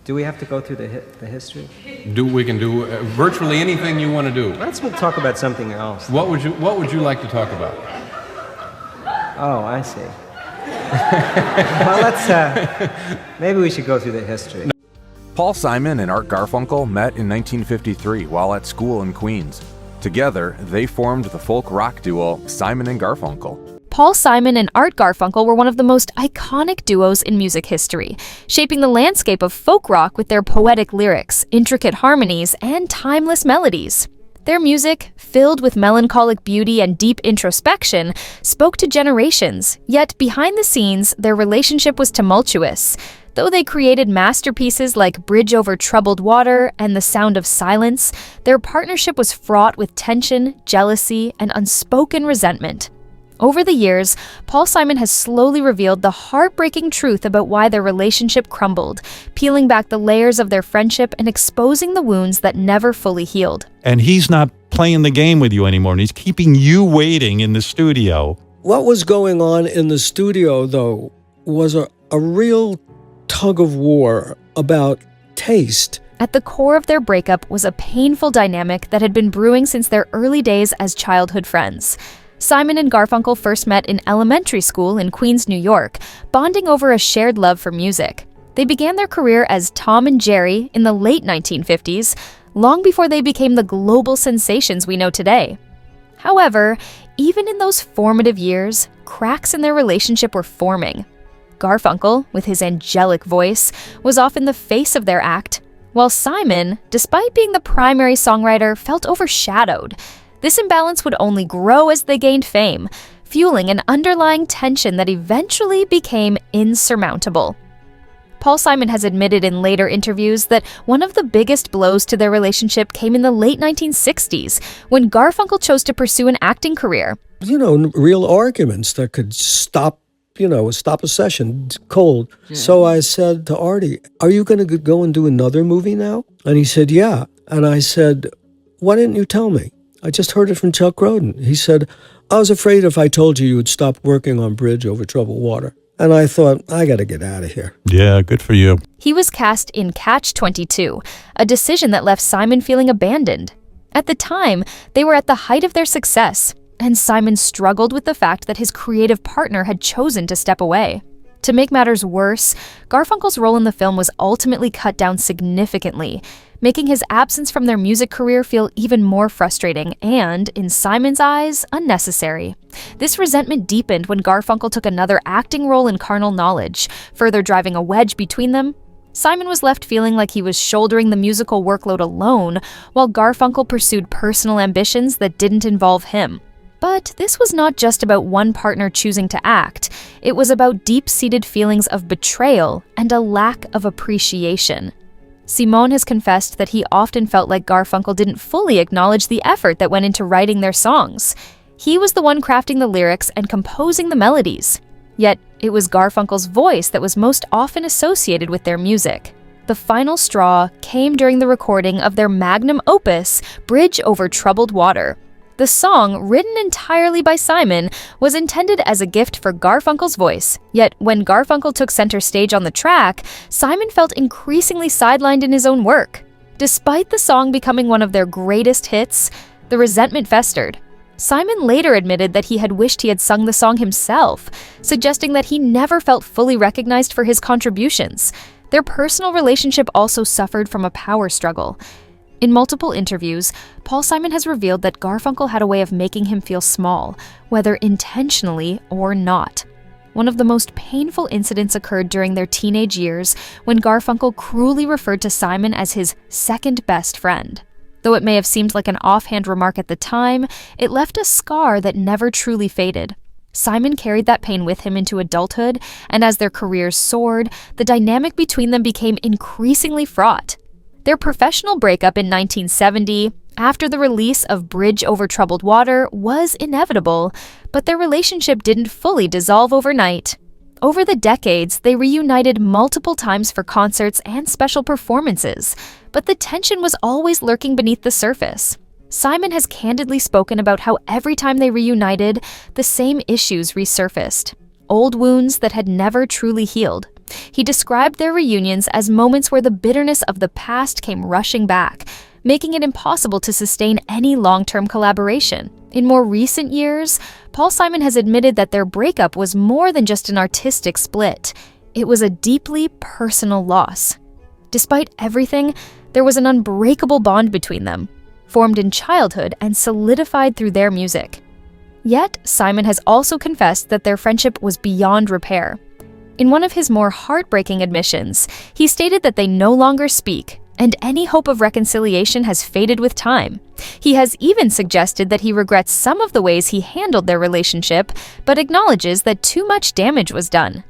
Do we have to go through the history? We can do virtually anything you want to do. Let's talk about something else. What would you like to talk about? Oh, I see. Well, maybe we should go through the history. Paul Simon and Art Garfunkel met in 1953 while at school in Queens. Together, they formed the folk rock duo Simon and Garfunkel. Paul Simon and Art Garfunkel were one of the most iconic duos in music history, shaping the landscape of folk rock with their poetic lyrics, intricate harmonies, and timeless melodies. Their music, filled with melancholic beauty and deep introspection, spoke to generations, yet behind the scenes, their relationship was tumultuous. Though they created masterpieces like Bridge Over Troubled Water and The Sound of Silence, their partnership was fraught with tension, jealousy, and unspoken resentment. Over the years, Paul Simon has slowly revealed the heartbreaking truth about why their relationship crumbled, peeling back the layers of their friendship and exposing the wounds that never fully healed. And he's not playing the game with you anymore, and he's keeping you waiting in the studio. What was going on in the studio, though, was a real tug of war about taste. At the core of their breakup was a painful dynamic that had been brewing since their early days as childhood friends. Simon and Garfunkel first met in elementary school in Queens, New York, bonding over a shared love for music. They began their career as Tom and Jerry in the late 1950s, long before they became the global sensations we know today. However, even in those formative years, cracks in their relationship were forming. Garfunkel, with his angelic voice, was often the face of their act, while Simon, despite being the primary songwriter, felt overshadowed. This imbalance would only grow as they gained fame, fueling an underlying tension that eventually became insurmountable. Paul Simon has admitted in later interviews that one of the biggest blows to their relationship came in the late 1960s, when Garfunkel chose to pursue an acting career. Real arguments that could stop a session cold. Yeah. So I said to Artie, "Are you going to go and do another movie now?" And he said, "Yeah." And I said, "Why didn't you tell me? I just heard it from Chuck Grodin." He said, "I was afraid if I told you would stop working on Bridge Over Troubled Water." And I thought, I got to get out of here. Yeah, good for you. He was cast in Catch-22, a decision that left Simon feeling abandoned. At the time, they were at the height of their success, and Simon struggled with the fact that his creative partner had chosen to step away. To make matters worse, Garfunkel's role in the film was ultimately cut down significantly, making his absence from their music career feel even more frustrating and, in Simon's eyes, unnecessary. This resentment deepened when Garfunkel took another acting role in Carnal Knowledge, further driving a wedge between them. Simon was left feeling like he was shouldering the musical workload alone, while Garfunkel pursued personal ambitions that didn't involve him. But this was not just about one partner choosing to act. It was about deep-seated feelings of betrayal and a lack of appreciation. Simon has confessed that he often felt like Garfunkel didn't fully acknowledge the effort that went into writing their songs. He was the one crafting the lyrics and composing the melodies. Yet, it was Garfunkel's voice that was most often associated with their music. The final straw came during the recording of their magnum opus, Bridge Over Troubled Water. The song, written entirely by Simon, was intended as a gift for Garfunkel's voice, yet when Garfunkel took center stage on the track, Simon felt increasingly sidelined in his own work. Despite the song becoming one of their greatest hits, the resentment festered. Simon later admitted that he had wished he had sung the song himself, suggesting that he never felt fully recognized for his contributions. Their personal relationship also suffered from a power struggle. In multiple interviews, Paul Simon has revealed that Garfunkel had a way of making him feel small, whether intentionally or not. One of the most painful incidents occurred during their teenage years when Garfunkel cruelly referred to Simon as his second best friend. Though it may have seemed like an offhand remark at the time, it left a scar that never truly faded. Simon carried that pain with him into adulthood, and as their careers soared, the dynamic between them became increasingly fraught. Their professional breakup in 1970, after the release of Bridge Over Troubled Water, was inevitable, but their relationship didn't fully dissolve overnight. Over the decades, they reunited multiple times for concerts and special performances, but the tension was always lurking beneath the surface. Simon has candidly spoken about how every time they reunited, the same issues resurfaced. Old wounds that had never truly healed. He described their reunions as moments where the bitterness of the past came rushing back, making it impossible to sustain any long-term collaboration. In more recent years, Paul Simon has admitted that their breakup was more than just an artistic split. It was a deeply personal loss. Despite everything, there was an unbreakable bond between them, formed in childhood and solidified through their music. Yet, Simon has also confessed that their friendship was beyond repair. In one of his more heartbreaking admissions, he stated that they no longer speak, and any hope of reconciliation has faded with time. He has even suggested that he regrets some of the ways he handled their relationship, but acknowledges that too much damage was done.